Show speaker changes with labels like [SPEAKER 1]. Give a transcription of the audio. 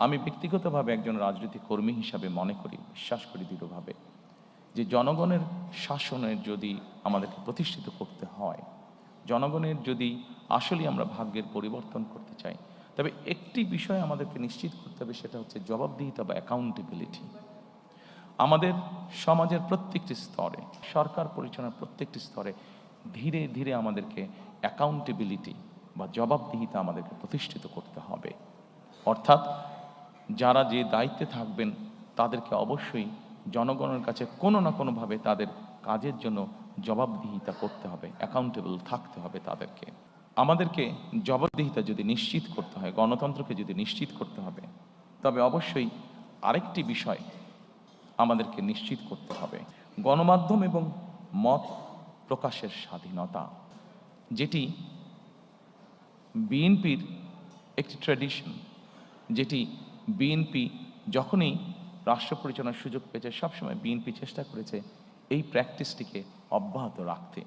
[SPEAKER 1] আমি ব্যক্তিগতভাবে একজন রাজনৈতিক কর্মী হিসাবে মনে করি, বিশ্বাস করি দৃঢ়ভাবে, যে জনগণের শাসনের যদি আমাদেরকে প্রতিষ্ঠিত করতে হয়, জনগণের যদি আসলেই আমরা ভাগ্যের পরিবর্তন করতে চাই, তবে একটি বিষয় আমাদেরকে নিশ্চিত করতে হবে, সেটা হচ্ছে জবাবদিহিতা বা অ্যাকাউন্টেবিলিটি। আমাদের সমাজের প্রত্যেকটি স্তরে, সরকার পরিচালনার প্রত্যেকটি স্তরে ধীরে ধীরে আমাদেরকে অ্যাকাউন্টেবিলিটি বা জবাবদিহিতা আমাদেরকে প্রতিষ্ঠিত করতে হবে। অর্থাৎ যারা যে দায়িত্বে থাকবেন তাদেরকে অবশ্যই জনগণের কাছে কোনো না কোনোভাবে তাদের কাজের জন্য জবাবদিহিতা করতে হবে, অ্যাকাউন্টেবল থাকতে হবে তাদেরকে। আমাদেরকে জবাবদিহিতা যদি নিশ্চিত করতে হয়, গণতন্ত্রকে যদি নিশ্চিত করতে হবে, তবে অবশ্যই আরেকটি বিষয় আমাদেরকে নিশ্চিত করতে হবে, গণমাধ্যম এবং মত প্রকাশের স্বাধীনতা, যেটি বিএনপির একটি ট্র্যাডিশন, যেটি বিএনপি যখনই রাষ্ট্র পরিচালনার সুযোগ পেয়েছে সবসময় বিএনপি চেষ্টা করেছে এই প্র্যাকটিসটিকে অব্যাহত রাখতে।